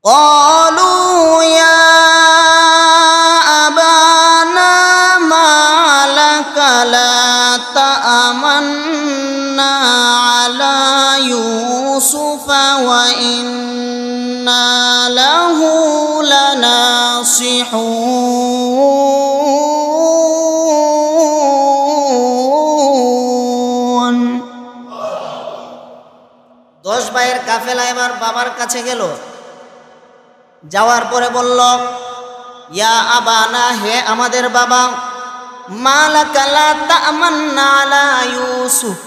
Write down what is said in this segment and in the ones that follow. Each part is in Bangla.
قالوا يا أبانا ما لك لا تأمنا على يوسف وإنا له لناصحون। 10 ভাইয়ের কাফেলা এবার বাবার কাছে গেল। যাওয়ার পরে বলল, ইয়া আবানা, হে আমাদের বাবা, মা লাকা লা তা'মান্না আলা ইউসুফ,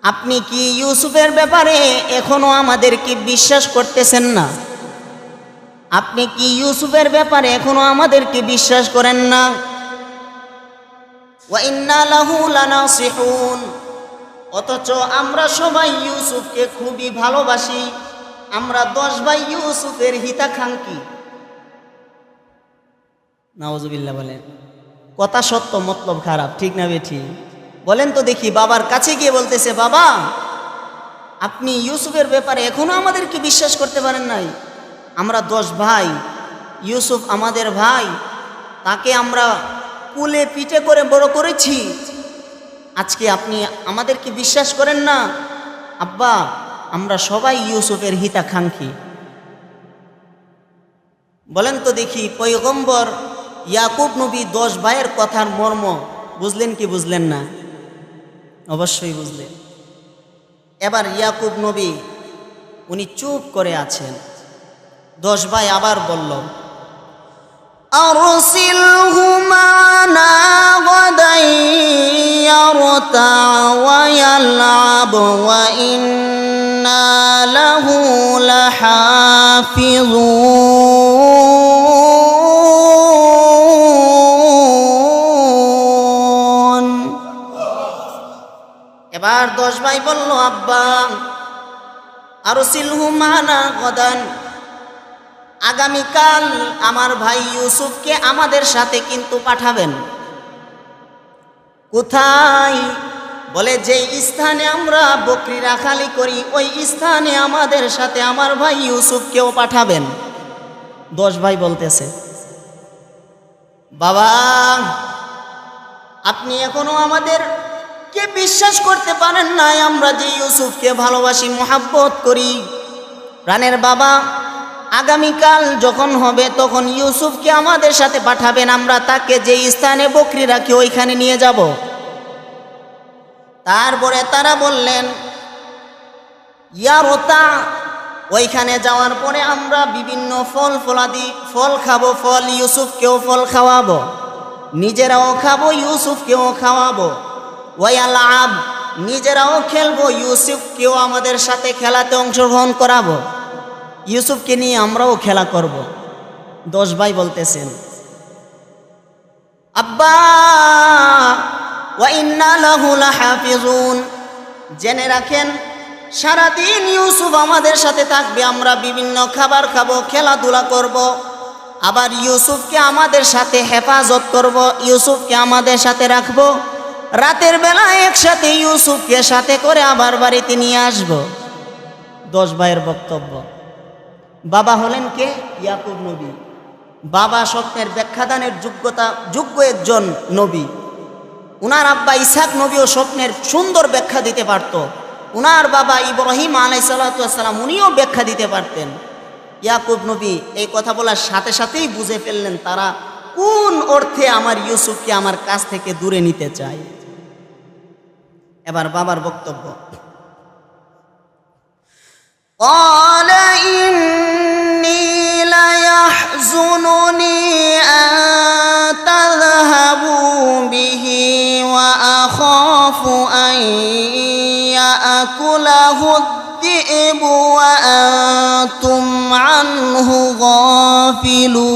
আপনি কি ইউসুফের ব্যাপারে এখনো আমাদেরকে বিশ্বাস করতেছেন না? আপনি কি ইউসুফের ব্যাপারে এখনো আমাদেরকে বিশ্বাস করেন না? ওয়া ইন্না লাহু লানাসিহুন, অথচ আমরা সবাই ইউসুফকে খুবই ভালোবাসি। আমরা 10 ভাই ইউসুফের হিতাকাঙ্ক্ষী। নাউজুবিল্লাহ বলেন। কথা সত্য, মতলব খারাপ, ঠিক না বেঠি? বলেন তো দেখি। বাবার কাছে গিয়ে বলতেছে, বাবা আপনি ইউসুফের ব্যাপারে এখনো আমাদেরকে বিশ্বাস করতে পারেন নাই? আমরা 10 ভাই, ইউসুফ আমাদের ভাই, তাকে আমরা কুলে পিঠে করে বড় করেছি, আজকে আপনি আমাদেরকে বিশ্বাস করেন না? আব্বা, আমরা সবাই ইউসুফের হিতাকাঙ্ক্ষী। বলেন তো দেখি, পয়গম্বর ইয়াকুব নবী 10 ভাইয়ের কথার মর্ম বুঝলেন কি বুঝলেন না? অবশ্যই বুঝলেন। এবার ইয়াকুব নবী উনি চুপ করে আছেন। 10 ভাই আবার বলল, আরসিলহু মা'না গাদান ইয়ারতা' ওয়া ইয়াল'আব ওয়া ইন্না লাহু লাহাফিজুন। এবার 10 ভাই বলল, আব্বা আরসিলহু মা'না গাদান, আগামীকাল আমার ভাই ইউসুফকে আমাদের সাথে কিন্তু পাঠাবেন। কোথায়? বলে, যে স্থানে আমরা বকরি রাখালি করি ওই স্থানে আমাদের সাথে আমার ভাই ইউসুফকেও পাঠাবেন। 10 ভাই বলতেছে, বাবা আপনি এখনো আমাদেরকে বিশ্বাস করতে পারেন নাই? আমরা যে ইউসুফকে ভালোবাসি, মোহাব্বত করি, প্রাণের বাবা, আগামীকাল যখন হবে তখন ইউসুফকে আমাদের সাথে পাঠাবেন, আমরা তাকে যে স্থানে বকরি রাখি ওইখানে নিয়ে যাব। তারপরে তারা বললেন, ইয়ারতা, ওইখানে যাওয়ার পরে আমরা বিভিন্ন ফলাদি ফল খাবো, ফল ইউসুফকেও ফল খাওয়াবো, নিজেরাও খাবো, ইউসুফকেও খাওয়াবো। ওয়ায়ালআব, নিজেরাও খেলবো, ইউসুফকেও আমাদের সাথে খেলাতে অংশগ্রহণ করাবো, ইউসুফকে নিয়ে আমরাও খেলা করব। 10 ভাই বলতেছেন, আব্বা ওয়া ইন্না লাহু লাহাফিজুন, জেনে রাখেন সারাদিন ইউসুফ আমাদের সাথে থাকবে, আমরা বিভিন্ন খাবার খাবো, খেলাধুলা করব, আবার ইউসুফকে আমাদের সাথে হেফাজত করব, ইউসুফকে আমাদের সাথে রাখবো, রাতের বেলা একসাথে ইউসুফকে সাথে করে আবার বাড়িতে নিয়ে আসব। 10 ভাইয়ের বক্তব্য। বাবা হলেন কে? ইয়াকুব নবী। বাবা স্বপ্নের ব্যাখ্যাদানের যোগ্য একজন নবী। উনার আব্বা ইসহাক নবীও স্বপ্নের সুন্দর ব্যাখ্যা দিতে পারত। উনার বাবা ইব্রাহিম আলাইহিস সালাতু ওয়াস সালাম উনিও ব্যাখ্যা দিতে পারতেন। ইয়াকুব নবী এই কথা বলার সাথে সাথেই বুঝে ফেললেন তারা কোন অর্থে আমার ইউসুফকে আমার কাছ থেকে দূরে নিতে চায়। এবার বাবার বক্তব্য। قال إني ليحزنني أن تذهبوا به وأخاف أن يأكله الذئب وأنتم عنه غافلون।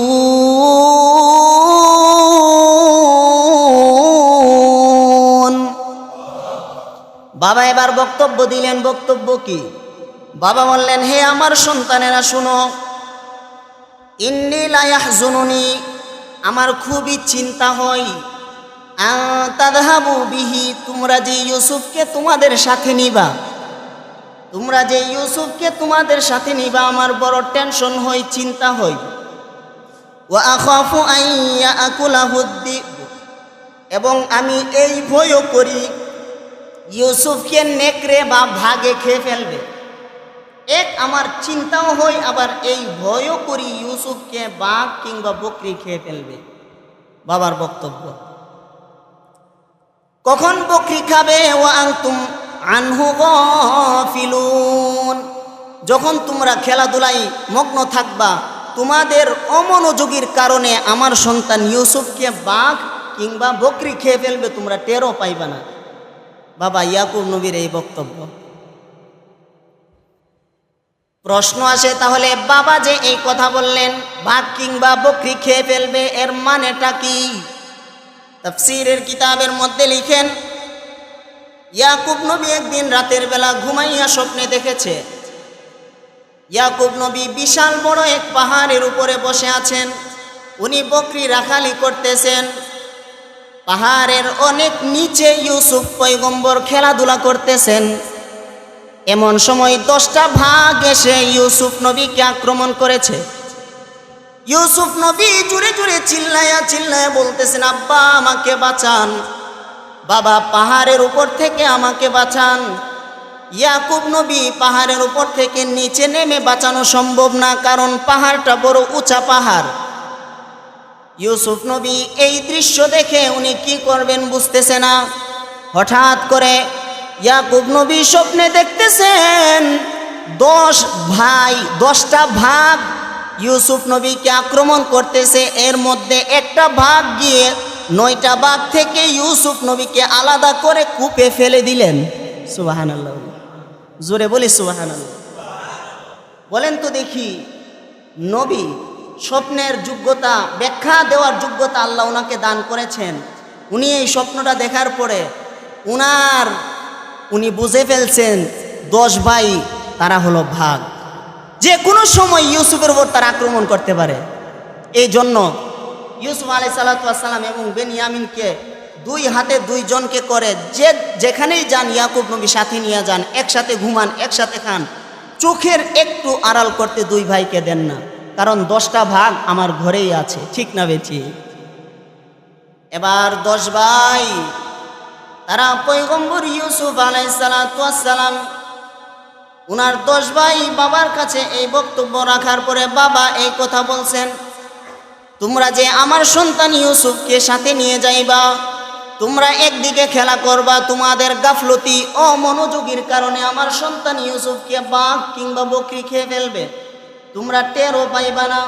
বাবা এবার বক্তব্য দিলেন। বক্তব্য কি? বাবা বললেন, হে আমার সন্তানেরা শুনো, ইন্নী লা ইয়াহজুনুনি, আমার খুবই চিন্তা হয়, আন তাযহাবু বিহি, তোমরা যে ইউসুফকে তোমাদের সাথে নিবা, তোমরা যে ইউসুফকে তোমাদের সাথে নিবা আমার বড় টেনশন হই, চিন্তা হই। ওয়া আখাফু আন ইয়াকুলাহু যিব, এবং আমি এই ভয়ও করি ইউসুফকে নেকড়ে বা ভাগে খেয়ে ফেলবে। এক আমার চিন্তাও হয়, আবার এই ভয়ও করি ইউসুফকে বাঘ কিংবা বকরি খেয়ে ফেলবে। বাবার বক্তব্য, কখন বকরি খাবে? ওয়া আনতুম আনহু গাফিলুন, যখন তোমরা খেলাধুলায় মগ্ন থাকবা, তোমাদের অমনোযোগীর কারণে আমার সন্তান ইউসুফকে বাঘ কিংবা বকরি খেয়ে ফেলবে, তোমরা টেরও পাইবা না। বাবা ইয়াকুব নবীর এই বক্তব্য। প্রশ্ন আসে, তাহলে বাবা যে এই কথা বললেন বাঘ কিংবা বকরি খেয়ে ফেলবে, এর মানেটা কি? তাফসীরের কিতাবের মধ্যে লিখেন, ইয়াকুব নবী একদিন রাতের বেলা ঘুমাইয়া স্বপ্নে দেখেছে ইয়াকুব নবী বিশাল বড় এক পাহাড়ের উপরে বসে আছেন। উনি বকরি রাখালি করতেছেন। পাহাড়ের অনেক নিচে ইউসুফ পয়গম্বর খেলাধুলা করতেছেন। এমন সময় 10টা বাঘ এসে ইউসুফ নবীকে আক্রমণ করেছে। ইউসুফ নবী জুড়ে জুড়ে চিল্লায়া চিল্লায়া বলতেছেন, আব্বা আমাকে বাঁচান, বাবা পাহাড়ের উপর থেকে আমাকে বাঁচান। ইয়াকুব নবী পাহাড়ের উপর থেকে নিচে নেমে বাঁচানো সম্ভব না, কারণ পাহাড়টা বড় উঁচা পাহাড়। ইউসুফ নবী এই দৃশ্য দেখে উনি কি করবেন বুঝতেছে না। হঠাৎ করে ইয়াকুব নবী স্বপ্নে দেখতেছেন 10টা ভাগ ইউসুফ নবীকে আক্রমণ করতেছে। এর মধ্যে একটা ভাগ গিয়ে 9টা ভাগ থেকে ইউসুফ নবীকে আলাদা করে কূপে ফেলে দিলেন। সুবহানাল্লাহ, জোরে বলি সুবহানাল্লাহ। বলেন তো দেখি, নবী স্বপ্নের যোগ্যতা, ব্যাখ্যা দেওয়ার যোগ্যতা আল্লাহ ওনাকে দান করেছেন। উনি এই স্বপ্নটা দেখার পরে উনি বুঝে ফেলছেন 10 ভাই তারা হলো ভাগ, যে কোনো সময় ইউসুফের উপর তারা আক্রমণ করতে পারে। এই জন্য ইউসুফ আলাইহিস সালাতু ওয়াস সালাম এবং বেনিয়ামিনকে 2 হাতে 2 জনকে করে যেখানেই যান ইয়াকুব নবী সাথে নিয়ে যান, একসাথে ঘুমান, একসাথে খান। চোখের একটু আড়াল করতে 2 ভাইকে দেন না, কারণ 10টা ভাগ আমার ঘরেই আছে, ঠিক না বেঠি? এবার 10 ভাই তারা পয়গম্বর ইউসুফ আলাইহিস সালাতু ওয়াস সালাম উনার 10 ভাই বাবার কাছে এই বক্তব্য রাখার পরে বাবা এই কথা বলছেন, তোমরা যে আমার সন্তান ইউসুফকে সাথে নিয়ে যাইবা, তোমরা একদিকে খেলা করবা, তোমাদের গাফলতি ও মনোযোগীর কারণে আমার সন্তান ইউসুফকে বাঘ কিংবা বকরি খেয়ে ফেলবে, তোমরা টেরও পাইবা না।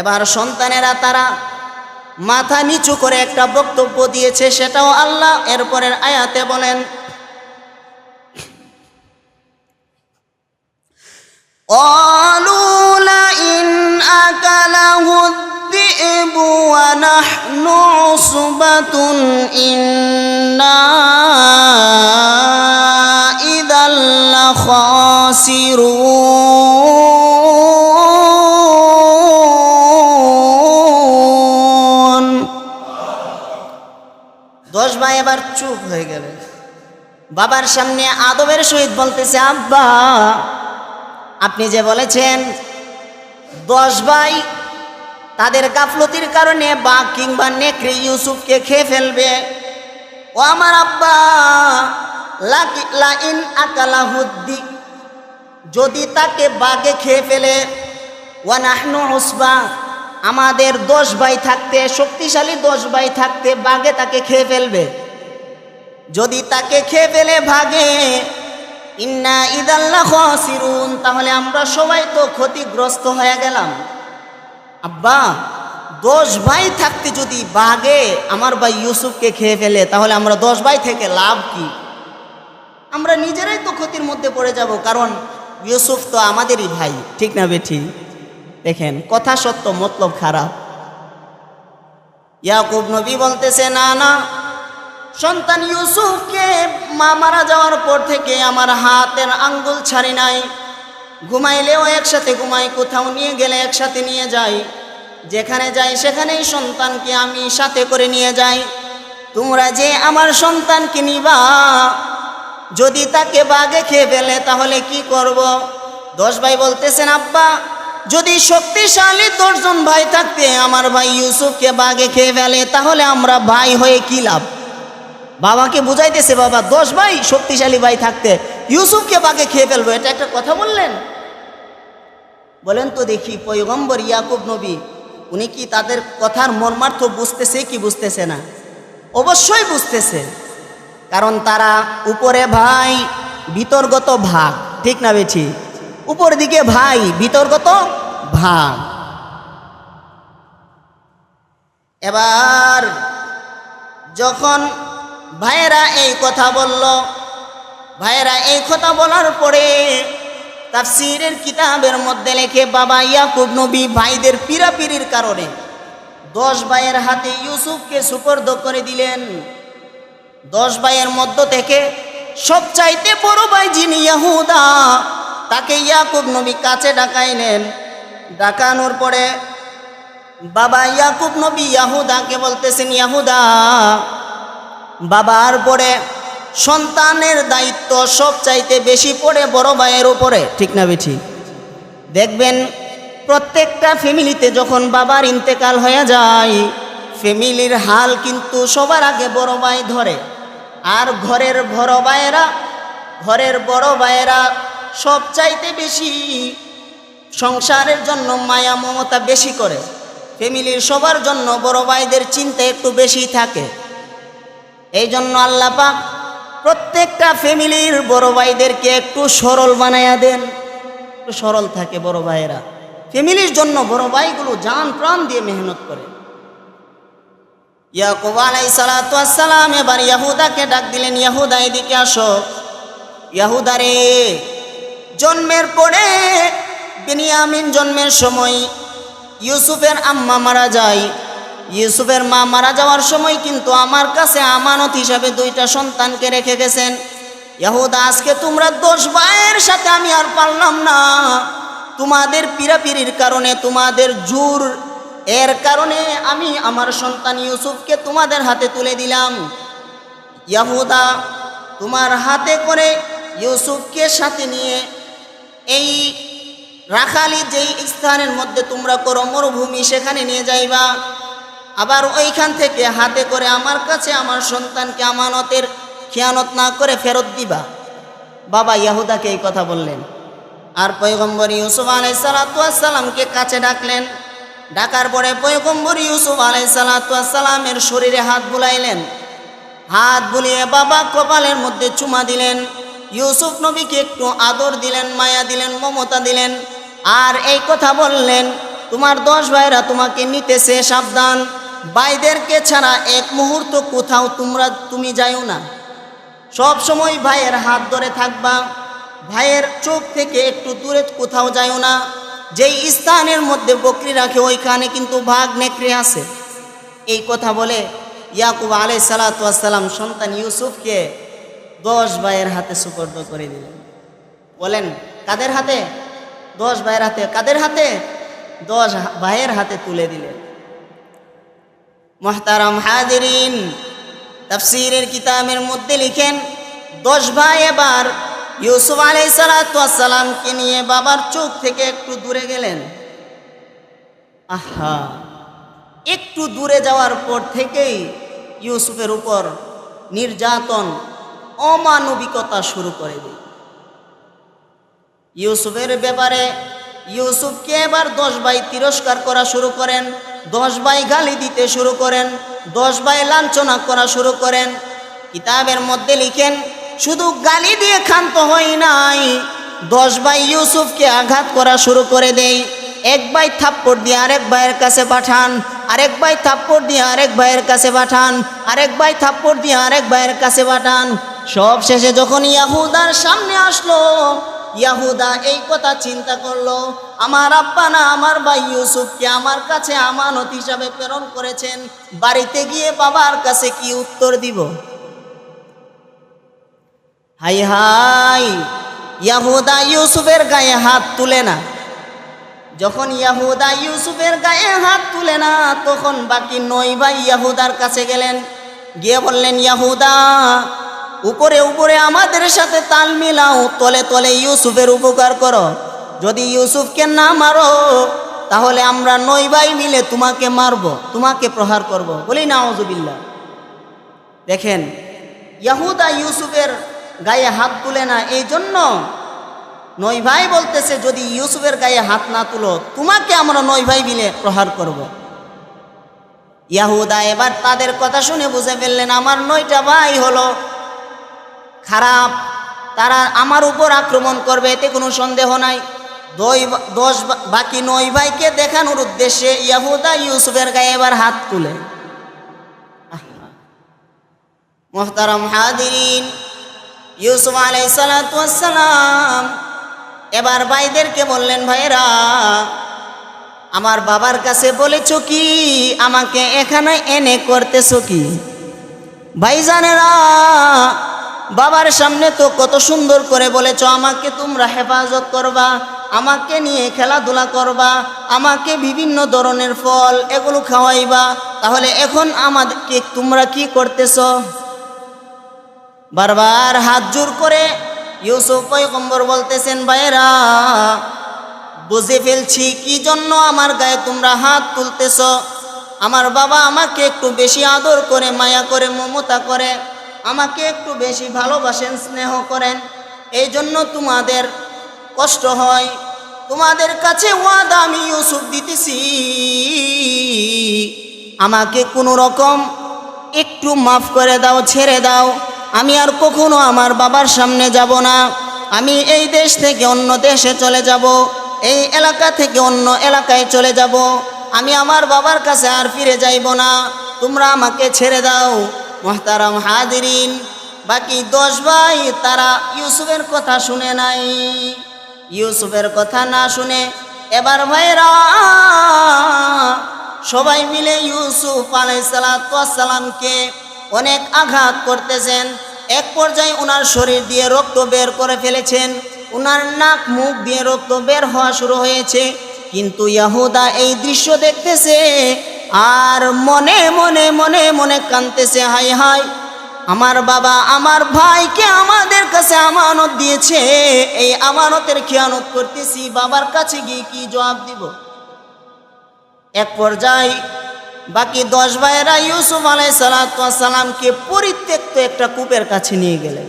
এবার সন্তানেরা তারা মাথা নিচু করে একটা বক্তব্য দিয়েছে, সেটাও আল্লাহ এরপরের আয়াতে বলেন, قالوا لئن أكله الذئب ونحن عصبة إنا إذا لخاسرون। 10 ভাই এবার চুপ হয়ে গেল। বাবার সামনে আদবের সহিত বলতেছে, আব্বা আপনি যে বলেছেন 10 ভাই তাদের গাফলতির কারণে বাঘ কিংবা নেকড়ে ইউসুফকে খেয়ে ফেলবে, ও আমার আব্বা, লাইন আকালাহুদ্দি, যদি তাকে বাঘে খেয়ে ফেলে, ওয়া নাহনু উসবা, আমাদের 10 ভাই থাকতে, শক্তিশালী 10 ভাই থাকতে বাঘে তাকে খেয়ে ফেলবে। যদি তাকে খেয়ে ফেলে ভাগে, ইন্না ইযাল লাখাসিরুন, তাহলে আমরা সবাই তো ক্ষতিগ্রস্ত হয়ে গেলাম। আব্বা 10 ভাই থাকতে যদি বাঘে আমার ভাই ইউসুফকে খেয়ে ফেলে, তাহলে আমরা 10 ভাই থেকে লাভ কি? আমরা নিজেরাই তো ক্ষতির মধ্যে পড়ে যাব, কারণ ইউসুফ তো আমাদেরই ভাই, ঠিক না বেঠি? দেখেন কথা সত্য, মতলব খারাপ। ইয়াকুব নবী বলতেছে, না না, সন্তান ইউসুফকে মা মারা যাওয়ার পর থেকে আমার হাতের আঙ্গুল ছাড়ি নাই। ঘুমাইলেও একসাথে ঘুমাই, কোথাও নিয়ে গেলে একসাথে নিয়ে যাই, যেখানে যাই সেখানেই সন্তানকে আমি সাথে করে নিয়ে যাই। তোমরা যে আমার সন্তানকে নিবা, যদি তাকে বাঘে খেয়ে ফেলে তাহলে কি করব? 10 ভাই বলতেছেন, আব্বা যদি শক্তিশালী 10 জন ভাই থাকতে আমার ভাই ইউসুফকে বাঘে খেয়ে ফেলে তাহলে আমরা ভাই হয়ে কি লাভ? বাবাকে বুঝাইতেছে, বাবা 10 ভাই শক্তিশালী ভাই থাকতে ইউসুফকে বাঘে খেয়ে ফেলবো, এটা একটা কথা বললেন? বলেন তো দেখি, পয়গম্বর ইয়াকুব নবী উনি কি তাদের কথার মর্মার্থ বুঝতেছে কি বুঝতেছে না? অবশ্যই বুঝতেছে, কারণ তারা উপরে ভাই বিতর্গত ভাগ, ঠিক না বেঠি? উপর দিকে ভাই বিতর্গত ভাগ। এবার যখন ভাইয়েরা এই কথা বলল, ভাইয়েরা এই কথা বলার পরে তাফসীরের কিতাবের মধ্যে লেখে, বাবা ইয়াকুব নবী ভাইদের পিরাপিরির কারণে 10 ভাইয়ের হাতে ইউসুফকে সুপর্দ করে দিলেন। 10 ভাইয়ের মধ্য থেকে সবচাইতে বড় ভাই যিনি ইয়াহুদা, তাকে ইয়াকুব নবী কাছে ডাকাইলেন। ডাকানোর পরে বাবা ইয়াকুব নবী ইয়াহুদাকে বলতেছেন, ইয়াহুদা, বাবার পরে সন্তানের দায়িত্ব সবচাইতে বেশি পড়ে বড় ভাইয়ের উপরে, ঠিক না বেঠি? দেখবেন প্রত্যেকটা ফ্যামিলিতে যখন বাবার ইন্তেকাল হয়ে যায়, ফ্যামিলির হাল কিন্তু সবার আগে বড় ভাই ধরে। আর ঘরের বড় ভাইয়েরা সবচাইতে বেশি সংসারের জন্য মায়া মমতা বেশি করে। ফ্যামিলির সবার জন্য বড় ভাইদের চিন্তা একটু বেশি থাকে। এই জন্য আল্লাহ পাক প্রত্যেকটা ফ্যামিলির বড় ভাইদেরকে একটু সরল বানায়া দেন, একটু সরল থাকে বড় ভাইয়েরা। ফ্যামিলির জন্য বড় ভাইগুলো জান প্রাণ দিয়ে মেহনত করে। ইয়াকুব আলাইহিস সালাতু ওয়াস সালাম এবার ইয়াহুদাকে ডাক দিলেন, ইয়াহুদা এদিকে আসো। ইয়াহুদা রে, জন্মের পরে বিনিয়ামিন জন্মের সময় ইউসুফের আম্মা মারা যায়। ইউসুফের মা মারা যাওয়ার সময় কিন্তু আমার কাছে আমানত হিসাবে 2টা সন্তানকে রেখে গেছেন। ইয়াহুদা, আজকে তোমরা 10 ভাইয়ের সাথে আমি আর পারলাম না, তোমাদের পিরাপিরির কারণে, তোমাদের জোর এর কারণে আমি আমার সন্তান ইউসুফকে তোমাদের হাতে তুলে দিলাম। ইয়াহুদা, তোমার হাতে করে ইউসুফকে সাথে নিয়ে এই রাখালি যেই স্থানের মধ্যে তোমরা করো মরুভূমি, সেখানে নিয়ে যাইবা। আবার ওইখান থেকে হাতে করে আমার কাছে আমার সন্তানকে আমানতের খেয়ানত না করে ফেরত দিবা। বাবা ইয়াহুদাকে এই কথা বললেন। আর পয়গম্বর ইউসুফ আলাইহিস সালাতু ওয়াস সালামকে কাছে ডাকলেন। ডাকার পরে পয়গম্বর ইউসুফ আলাইহিস সালাতু ওয়াস সালামের শরীরে হাত বুলাইলেন। হাত বুলিয়ে বাবা কপালের মধ্যে চুমা দিলেন। ইউসুফ নবীকে একটু আদর দিলেন, মায়া দিলেন, মমতা দিলেন। আর এই কথা বললেন, তোমার 10 ভাইরা তোমাকে নিতেছে, সাবধান, ভাইদেরকে ছাড়া এক মুহূর্ত কোথাও তুমি যাইও না। সব সময় ভাইয়ের হাত ধরে থাকবা, ভাইয়ের চোখ থেকে একটু দূরে কোথাও যাইও না। যেই স্থানের মধ্যে বকরি রাখে ওইখানে কিন্তু ভাগ নেকড়ে আছে। এই কথা বলে ইয়াকুব আলাইহিস সালাতু ওয়াস সালাম সন্তান ইউসুফকে 10 ভাইয়ের হাতে সুপর্দ করে দিলেন। বলেন কাদের হাতে? 10 ভাইয়ের হাতে। কাদের হাতে? 10 ভাইয়ের হাতে তুলে দিলেন। মুহতারাম হাজিরিন, তাফসীরের কিতাবের মধ্যে লিখেন 10 ভাই এবার ইউসুফ আলাইহিস সালাতু ওয়াস সালামকে নিয়ে বাবার চোখ থেকে একটু দূরে গেলেন। আহা, একটু দূরে যাওয়ার পর থেকেই ইউসুফের উপর নির্যাতন, অমানবিকতা শুরু করে দেয়। ইউসুফের ব্যাপারে ইউসুফকে এবার 10 ভাই তিরস্কার করা শুরু করেন, 10 ভাই গালি দিতে শুরু করেন, 10 ভাই লাঞ্ছনা করা শুরু করেন। কিতাবের মধ্যে লিখেন শুধু গালি দিয়ে ক্ষান্ত হয় নাই, 10 ভাই ইউসুফকে আঘাত করা শুরু করে দেয়। এক ভাই থাপ্পড় দিয়ে আরেক ভাইয়ের কাছে পাঠান, আরেক ভাই থাপ্পড় দিয়ে আরেক ভাইয়ের কাছে পাঠান, আরেক ভাই থাপ্পড় দিয়ে আরেক ভাইয়ের কাছে পাঠান। সব শেষে যখন ইয়াহুদার সামনে আসলো, ইয়াহুদা এই কথা চিন্তা করলো, আমার আব্বা না আমার ভাই ইউসুফকে আমার কাছে আমানত হিসাবে প্রেরণ করেছেন, বাড়িতে গিয়ে বাবার কাছে কি উত্তর দিব? হাই হাই, ইয়াহুদা ইউসুফের গায়ে হাত তুলে না। যখন ইয়াহুদা ইউসুফের গায়ে হাত তুলে না, তখন বাকি 9 ভাই ইয়াহুদার কাছে গেলেন, গিয়ে বললেন, ইয়াহুদা উপরে উপরে আমাদের সাথে তাল মিলাও, তলে তলে ইউসুফের উপকার করো। যদি ইউসুফকে না মারো তাহলে আমরা 9 ভাই মিলে তোমাকে মারব, তোমাকে প্রহার করব। বলি নাউজুবিল্লাহ। দেখেন, ইয়াহুদা ইউসুফের গায়ে হাত তুলে না, এই জন্য 9 ভাই বলতেছে যদি ইউসুফের গায়ে হাত না তুলো তোমাকে আমরা 9 ভাই মিলে প্রহার করব। ইয়াহুদা এবার তাদের কথা শুনে বুঝে ফেললেন আমার 9টা ভাই হলো খারাপ, তারা আমার উপর আক্রমণ করবে, এতে কোনো সন্দেহ নাই। বাকি 9 ভাইকে দেখানোর উদ্দেশ্যে ইয়াহুদা ইউসুফের গায়ে এবার হাত তুলে। মুহতারাম হাদিরিন, ইউসুফ আলাইহিস সালাতু ওয়াস সালাম এবার ভাইদেরকে বললেন, ভাইরা আমার বাবার কাছে বলেছো কি, আমাকে এখানে এনে করতেছো কি? ভাইজানেরা, বাবার সামনে তো কত সুন্দর করে বলেছো আমাকে তোমরা হেফাজত করবা, আমাকে নিয়ে খেলাধুলা করবা, আমাকে বিভিন্ন ধরনের ফল এগুলো খাওয়াইবা, তাহলে এখন আমাদেরকে তোমরা কি করতেছো? বারবার হাত জোর করে ইউসুফ পয়গম্বর বলতেছেন, ভাইরা বুঝে ফেলছি কি জন্য আমার গায়ে তোমরা হাত তুলতেছ। আমার বাবা আমাকে একটু বেশি আদর করে, মায়া করে, মমতা করে, আমাকে একটু বেশি ভালোবাসেন, স্নেহ করেন, এই জন্য তোমাদের কষ্ট হয়। তোমাদের কাছে ওয়াদা আমি ইউসুফ দিতেছি, আমাকে কোনো রকম একটু মাফ করে দাও, ছেড়ে দাও। আমি আর কখনো আমার বাবার সামনে যাব না, আমি এই দেশ থেকে অন্য দেশে চলে যাব, এই এলাকা থেকে অন্য এলাকায় চলে যাব, আমি আমার বাবার কাছে আর ফিরে যাইব না, তোমরা আমাকে ছেড়ে দাও। মুহতারাম হাদিরিন, বাকি 10 ভাই তারা ইউসুফের কথা শুনে নাই। ইউসুফের কথা না শুনে এবার ভাইরা সবাই মিলে ইউসুফ আলাইহিস সালাতু ওয়াস সালামকে অনেক আঘাত করতেছেন। এক পর্যায়ে ওনার শরীর দিয়ে রক্ত বের করে ফেলেছেন, ওনার নাক মুখ দিয়ে রক্ত বের হওয়া শুরু হয়েছে। কিন্তু ইয়াহুদা এই দৃশ্য দেখতেছে আর মনে মনে মনে মনে কাঁদতেছে, হায় হায়, আমার বাবা আমার ভাইকে আমাদের কাছে আমানত দিয়েছে, এই আমানতের খেয়ানত করতেছি, বাবার কাছে গিয়ে কি জবাব দিব? এক পর্যায়ে বাকি 10 ভাইয়েরা ইউসুফ আলাইহিস সালাতু ওয়াস সালামকে পরিত্যক্ত একটা কূপের কাছে নিয়ে গেলেন।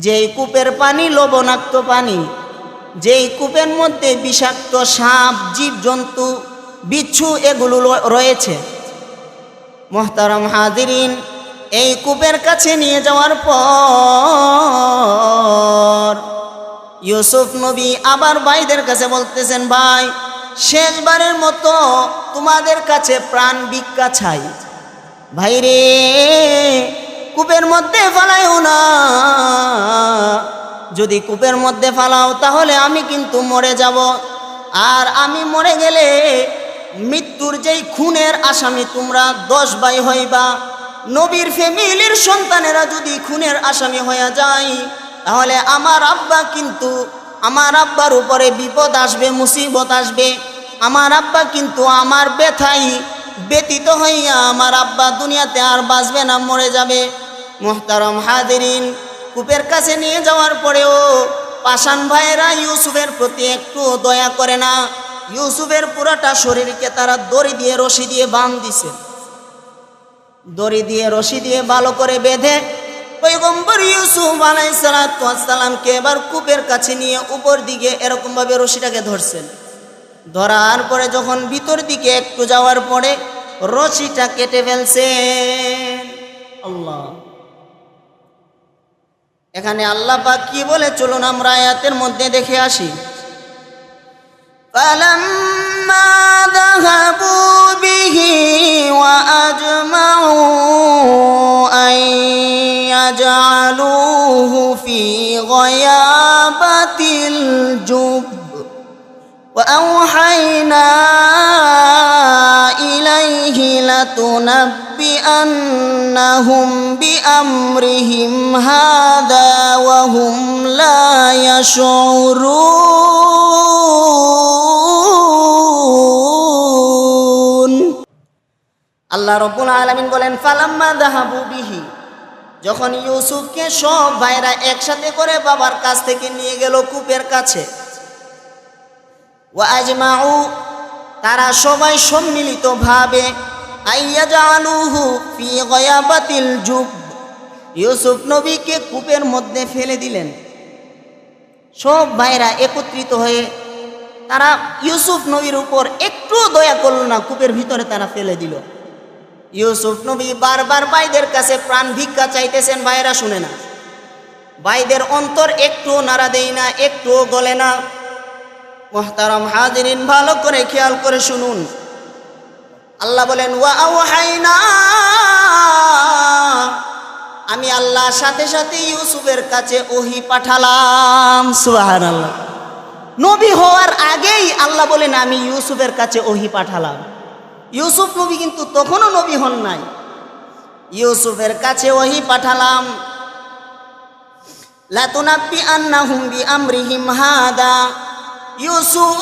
যেই কূপের পানি লবণাক্ত পানি, যেই কূপের মধ্যে বিষাক্ত সাপ, জীবজন্তু, বিচ্ছু এগুলো রয়েছে। মুহতারাম হাদিরিন, এই কূপের কাছে নিয়ে যাওয়ার পর ইউসুফ নবী আবার ভাইদের কাছে বলতেছেন, ভাই শেষবারের মতো তোমাদের কাছে প্রাণ ভিক্ষা চাই, ভাইরে কূপের মধ্যে ফালাইও না, যদি কূপের মধ্যে ফালাও তাহলে আমি কিন্তু মরে যাব, আর আমি মরে গেলে মৃত্যুর যেই খুনের আসামি তোমরা 10 ভাই হইবা, নবীর ফ্যামিলির সন্তানেরা যদি খুনের আসামি হয়ে যায় তাহলে আমার আব্বার উপরে বিপদ আসবে, মুসিবত আসবে, আমার আব্বা কিন্তু আমার ব্যথায় ব্যতীত হইয়া আমার আব্বা দুনিয়াতে আর বাঁচবে না, মরে যাবে। মুহতারাম হাদিরিন, কূপের কাছে নিয়ে যাওয়ার পরেও পাষাণ ভাইয়েরা ইউসুফের প্রতি একটু দয়া করে না। ইউসুফের পুরোটা শরীরকে তারা দড়ি দিয়ে রশি দিয়ে বাঁধ দিছে, দড়ি দিয়ে রশি দিয়ে ভালো করে বেঁধে পয়গম্বর ইউসুফ আলাইহিস সালাতু ওয়াস সালামকে এবার কূপের কাছে নিয়ে উপর দিকে এরকম ভাবে রশিটাকে ধরছেন। ধরার পরে যখন ভিতর দিকে একটু যাওয়ার পরে রশিটা কেটে ফেলছেন। আল্লাহ, এখানে আল্লাহ পাক কি বলে চলুন আমরা আয়াতের মধ্যে দেখে আসি। فَلَمَّا ذَهَبُوا بِهِ وَأَجْمَعُوا أَن يَجْعَلُوهُ فِي غَيَابَتِ الْجُبِّ وَأَوْحَيْنَا إِلَيْهِ لَتُنَبِّئَنَّهُمْ بِأَمْرِهِمْ هَذَا وَهُمْ لَا يَشْعُرُونَ। আল্লাহ রাব্বুল আলামিন বলেন, ফালাম্মা যাহাবু বিহি, যখন ইউসুফকে সব ভাইরা একসাথে করে বাবার কাছ থেকে নিয়ে গেল কূপের কাছে, ওয়া আজমাউ, তারা সবাই সম্মিলিতভাবে আইয়াজালুহু ফি গয়াবাতিল জুব, ইউসুফ নবীকে কূপের মধ্যে ফেলে দিলেন। সব ভাইরা একত্রিত হয়ে তারা ইউসুফ নবীর উপর একটু দয়া করল না, কূপের ভিতরে তারা ফেলে দিল। ইউসুফ নবী বারবার ভাইদের কাছে প্রাণ ভিক্ষা চাইতেছেন, ভাইরা শুনে না। ভাইদের অন্তর একটু নাড়া দেয় না, একটুও গলে না। মুহতারাম হাজিরিন, ভালো করে খেয়াল করে শুনুন। আল্লাহ বলেন, ওয়া আওহাইনা, আমি আল্লাহ সাথে সাথে ইউসুফের কাছে ওহী পাঠালাম। সুবহানাল্লাহ। নবী হওয়ার আগেই আল্লাহ বলেন আমি ইউসুফের কাছে ওহী পাঠালাম। ইউসুফ নবী কিন্তু তখনও নবী হন নাই। ইউসুফের কাছে ওহী পাঠালাম। লাতুনাব্বি আন্নাহুম বিআমরিহিম হাদা, ইউসুফ,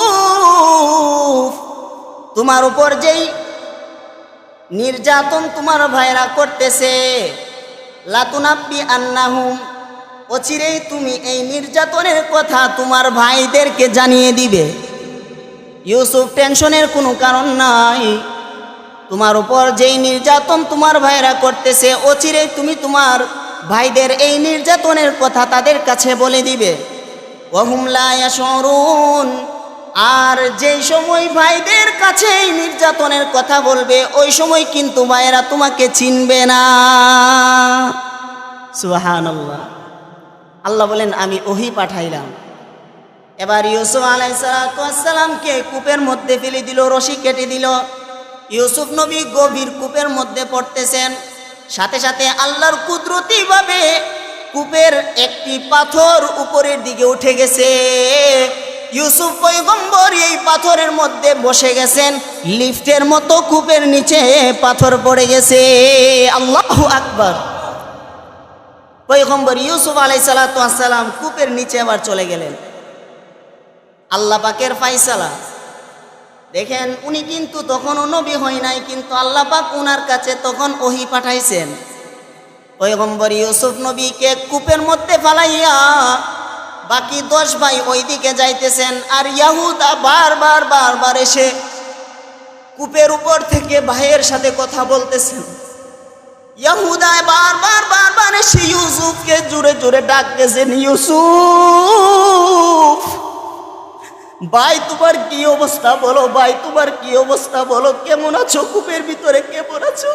তোমার উপর যেই নির্যাতন তোমার ভাইরা করতেছে, লাতুনাব্বি আন্নাহুম, অচিরেই তুমি এই নির্যাতনের কথা তোমার ভাইদেরকে জানিয়ে দিবে। ইউসুফ, টেনশনের কোনো কারণ নাই। তোমার উপর যেই নির্যাতন তোমার ভাইরা করতেছে, অচিরেই তুমি তোমার ভাইদের এই নির্যাতনের কথা তাদের কাছে বলে দিবে। ওয়াহুম লা ইয়াশউরুন, আর যেই সময় ভাইদের কাছে এই নির্যাতনের কথা বলবে, ওই সময় কিন্তু ভাইরা তোমাকে চিনবে না। সুবহানাল্লাহ। আল্লাহ বলেন আমি ওহী পাঠাইলাম। এবার ইউসুফ আলাইহিস সালামকে কূপের মধ্যে ফেলে দিল, রশি কেটে দিল। ইউসুফ নবী গভীর কূপের মধ্যে পড়তেছেন। সাথে সাথে আল্লাহর কুদরতিভাবে কূপের একটি পাথর উপরের দিকে উঠে গেছে। ইউসুফ পয়গম্বর এই পাথরের মধ্যে বসে গেছেন। লিফটের মতো কূপের নিচে পাথর পড়ে গেছে। আল্লাহু আকবার। পয়গম্বর ইউসুফ আলাইহিস সালাম কূপের নিচে আবার চলে গেলেন। আল্লাহ পাকের ফায়সালা দেখেন, উনি কিন্তু তখনও নবী হয় নাই, কিন্তু আল্লাহ পাক উনার কাছে তখন ওহী পাঠাইছেন। পয়গম্বর ইউসুফ নবীকে কূপের মধ্যে ফালাইয়া বাকি 10 ভাই ওইদিকে যাইতেছেন, আর ইয়াহুদা বারবার এসে কূপের উপর থেকে ভাইয়ের সাথে কথা বলতেছেন। ইয়াহুদা বারবার এসে ইউসুফকে জোরে জোরে ডাকতেছেন, ইউসুফ ভাই তোমার কি অবস্থা বলো, ভাই তোমার কি অবস্থা বলো, কেমন আছো, কূপের ভিতরে কেমন আছো?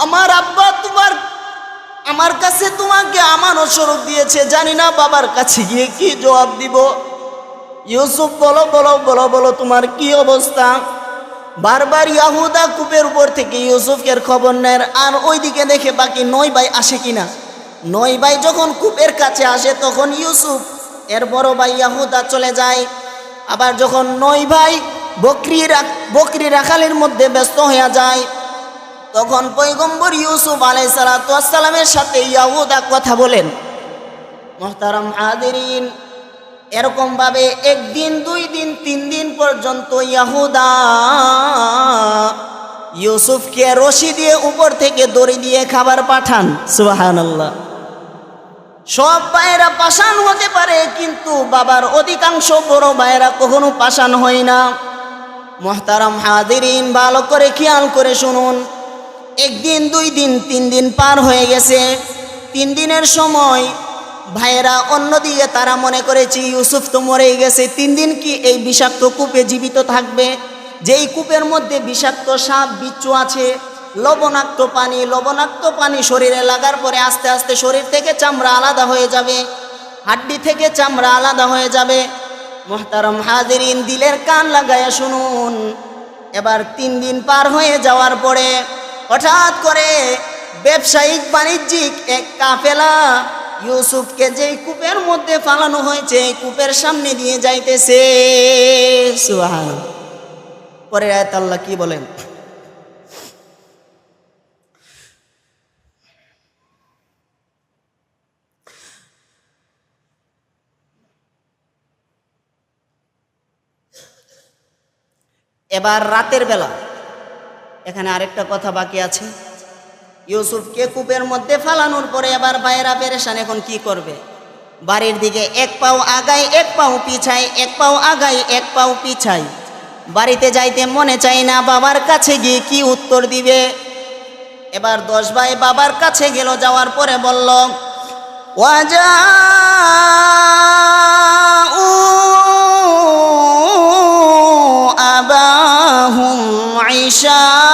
আমার আব্বা আমার কাছে তোমাকে আমানত স্বরূপ দিয়েছে, জানি না বাবার কাছে গিয়ে কি জবাব দিব। ইউসুফ বলো বলো বলো বলো তোমার কি অবস্থা? বারবার ইয়াহুদা কূপের উপর থেকে ইউসুফের খবর নেয়, আর ওইদিকে দেখে বাকি 9 ভাই আসে কিনা। 9 ভাই যখন কূপের কাছে আসে, তখন ইউসুফ এর বড় ভাই ইয়াহুদা চলে যায়। আবার যখন 9 ভাই বকরি রাখালের মধ্যে ব্যস্ত হয়ে যায়, তখন পয়গম্বর ইউসুফ আলাইহিস সালামের সাথে ইয়াহুদা কথা বলেন। মুহতারাম হাজিরিন, এরকম ভাবে 1 দিন 2 দিন 3 দিন পর্যন্ত ইয়াহুদা ইউসুফকে রশি দিয়ে উপর থেকে দড়ি দিয়ে খাবার পাঠান। সুবহানাল্লাহ। সব ভাইয়েরা পাষাণ হতে পারে, কিন্তু বাবার অধিকাংশ বড় ভাইয়েরা কখনো পাষাণ হয় না। মুহতারাম হাজিরিন, ভালো করে খেয়াল করে শুনুন। 1 দিন 2 দিন 3 দিন পার হয়ে গেছে। 3 দিনের সময় ভাইয়েরা অন্যদিকে তারা মনে করেছে ইউসুফ তো মরেই গেছে। 3 দিন কি এই বিষাক্ত কূপে জীবিত থাকবে? যেই কূপের মধ্যে বিষাক্ত সাপ বিচ্ছু আছে, লবণাক্ত পানি শরীরে লাগার পরে আস্তে আস্তে শরীর থেকে চামড়া আলাদা হয়ে যাবে, হাড্ডি থেকে চামড়া আলাদা হয়ে যাবে। মুহতারাম হাজিরিন, দিলের কান লাগায়া শুনুন। এবার 3 দিন পার হয়ে যাওয়ার পরে হঠাৎ করে ব্যবসায়িক বাণিজ্যিক এক কাফেলা ইউসুফকে যেই কূপের মধ্যে ফালানো হয়েছে, এই কূপের সামনে দিয়ে যাইতেছে। সুবহানাল্লাহ। পরে আয়াত আল্লাহ কি বলেন? এবার রাতের বেলা, এখানে আরেকটা কথা বাকি আছে। ইউসুফকে কূপের মধ্যে ফালানোর পরে এবার ভাইয়েরা পেরেশান, এখন কি করবে? বাড়ির দিকে এক পাও আগায় এক পাও পিছায়, এক পাও আগায় এক পাও পিছায়। বাড়িতে যাইতে মনে চাই না, বাবার কাছে গিয়ে কি উত্তর দিবে? এবার 10 ভাই বাবার কাছে গেল, যাওয়ার পরে বলল ওয়াজাউ আবাহুম ইশাআন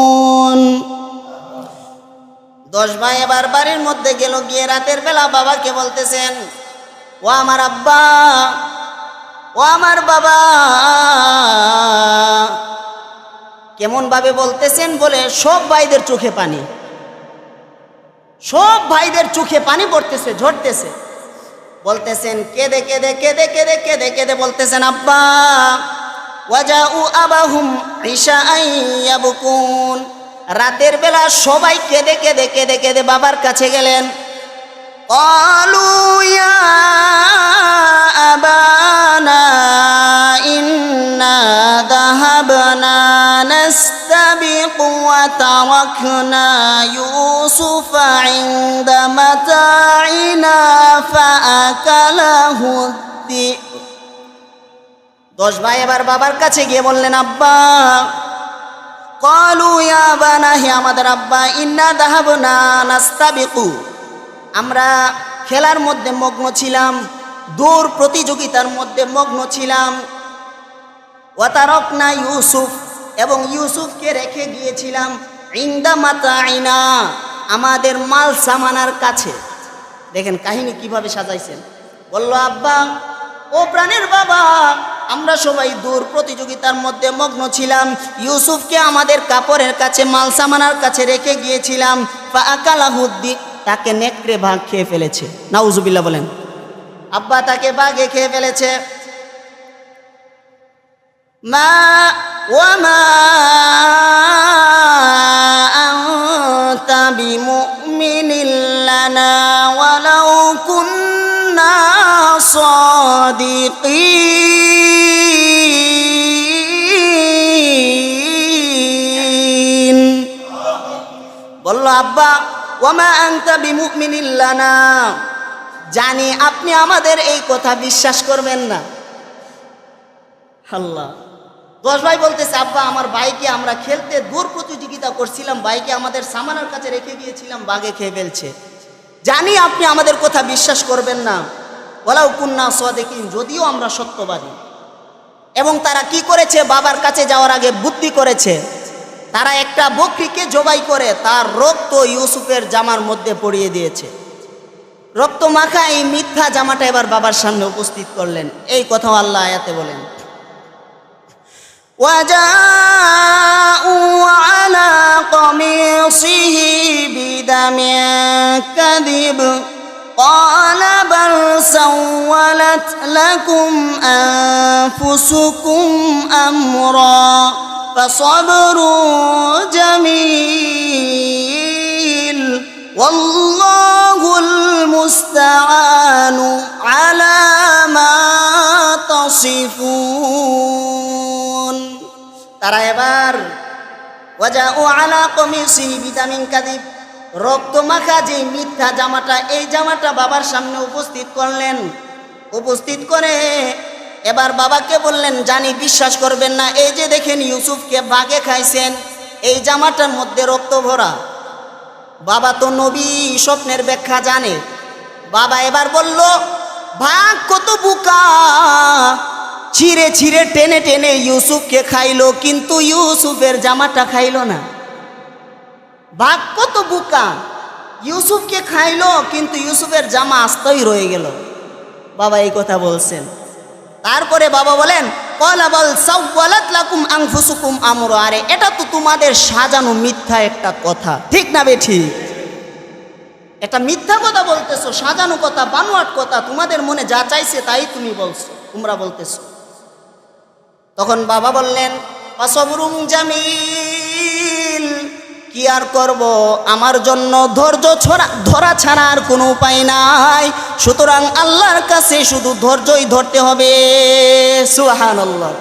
ইয়াবকুন। 10 ভাই এবার বাড়ির মধ্যে গেল, গিয়ে রাতের বেলা বাবাকে বলতেছেন, ও আমার আব্বা, ও আমার বাবা। কেমন ভাবে বলতেছেন? বলে সব ভাইদের চোখে পানি, সব ভাইদের চোখে পানি পড়তেছে, ঝরতেছে। বলতেছেন কেঁদে কেঁদে কেঁদে কেঁদে কেঁদে কেঁদে বলতেছেন, আব্বা ওয়াজাউ আবাহুম ইশাআন ইয়াবকুন। রাতের বেলা সবাই কেঁদে কেঁদে কেঁদে কেঁদে বাবার কাছে গেলেন। ক্বালু ইয়া আবানা ইন্না যাহাবনা নাস্তাবিকু ওয়া তারাকনা ইউসুফা ইনদা মাতাইনা ফাআকালাহু যিব। 10 ভাই এবার বাবার কাছে গিয়ে বললেন, আব্বা। ক্বালু ইয়া আবানা, হে আমাদের আব্বা, ইন্না যাহাবনা নাস্তাবিকু, আমরা খেলার মধ্যে মগ্ন ছিলাম, দৌড় প্রতিযোগিতার মধ্যে মগ্ন ছিলাম। ওয়া তারাকনা ইউসুফ, এবং ইউসুফকে রেখে গিয়েছিলাম ইনদা মাতাইনা, আমাদের মাল সামানার কাছে। দেখেন কাহিনী কিভাবে সাজাইছেন। বলল, আব্বা ও প্রাণের বাবা, আমরা সবাই দৌড় প্রতিযোগিতার মধ্যে মগ্ন ছিলাম, ইউসুফকে আমাদের কাপড়ের কাছে মাল সামানার কাছে রেখে গিয়েছিলাম। ফাআকালাহু যিব, তাকে নেকড়ে বাঘ খেয়ে ফেলেছে। নাউজুবিল্লাহ বলেন। আব্বা তাকে বাঘে খেয়ে ফেলেছে। মা ওয়া মা আনতা বিমুমিনিন লানা ওয়ালাউ কুন্না সাদিকিন। বলল, আব্বা ওয়ামা আনতা বিমুমিনিন লানা, জানি আপনি আমাদের এই কথা বিশ্বাস করবেন না। আল্লাহ। 10 ভাই বলতেছে, আব্বা আমার ভাইকে আমরা খেলতে দৌড় প্রতিযোগিতা করছিলাম, ভাইকে আমাদের সামানার কাছে রেখে গিয়েছিলাম, বাঘে খেয়ে ফেলছে, জানি আপনি আমাদের কথা বিশ্বাস করবেন না। ওয়ালাউ কুন্না সাদিকিন, যদিও আমরা সত্যবাদী। এবং তারা কি করেছে? বাবার কাছে যাওয়ার আগে বুদ্ধি করেছে। তারা একটা বকরিকে জবাই করে তার রক্ত ইউসুফের জামার মধ্যে পরিয়ে দিয়েছে। রক্ত মাখা এই মিথ্যা জামাটা এবার বাবার সামনে উপস্থিত করলেন। এই কথাও আল্লাহ আয়াতে বলেন, ওয়াজাউ আলা কমিসিহি বিদামিন কাযিব ক্বালা বাল সাওয়ালাত লাকুম আনফুসুকুম আমরা ফাসাবরু জামিল ওয়াল্লাহুল মুস্তাআনু আলা মা তাসিফুন। তারা এবার ওয়াজাউ আলা কমিসিহি বিদামিন কাযিব, রক্ত মাখা যে মিথ্যা জামাটা, এই জামাটা বাবার সামনে উপস্থিত করলেন। উপস্থিত করে এবার বাবাকে বললেন, জানি বিশ্বাস করবেন না, এই যে দেখেন ইউসুফকে বাঘে খাইছেন, এই জামাটার মধ্যে রক্ত ভরা। বাবা তো নবী, স্বপ্নের ব্যাখ্যা জানে। বাবা এবার বলল, বাঘ কত বোকা, ছিঁড়ে ছিঁড়ে টেনে টেনে ইউসুফকে খাইলো, কিন্তু ইউসুফের জামাটা খাইলো না। বাঘ কত বোকা, ইউসুফকে খাইলো কিন্তু ইউসুফের জামা আস্তই রয়ে গেল। বাবা এই কথা বলছেন। তারপরে বাবা বলেন, ক্বালা বাল সাওয়ালাত লাকুম আনফুসুকুম আমরা, আরে এটা তো তোমাদের সাজানো মিথ্যা একটা কথা, ঠিক না বেঠি? এটা মিথ্যা কথা বলতেছো, সাজানো কথা, বানোয়াট কথা, তোমাদের মনে যা চাইছে তাই তুমি বলছো, তোমরা বলতেছো। তখন বাবা বললেন, ফাসবরুম জামিল, কি আর করব, আমার জন্য ধৈর্য ধরা ছাড়া আর কোনো উপায় নাই। সুতরাং আল্লাহর কাছে শুধু ধৈর্যই ধরতে হবে। সুবহানাল্লাহ।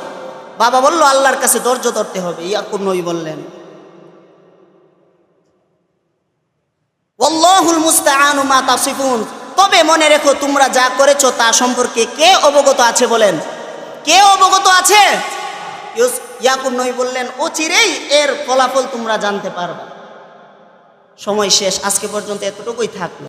বাবা বলল আল্লাহর কাছে ধৈর্য ধরতে হবে। ইয়াকুব নবী বললেন ওয়াল্লাহুল মুস্তাআনু মা তাসিফুন। তবে মনে রেখো তোমরা যা করেছো তা সম্পর্কে কে অবগত আছে? বলেন, কে অবগত আছে? ইয়াকুব নবী বললেন অচিরেই এর ফলাফল তোমরা জানতে পারবে। সময় শেষ, আজকে পর্যন্ত এতটুকুই থাকলো।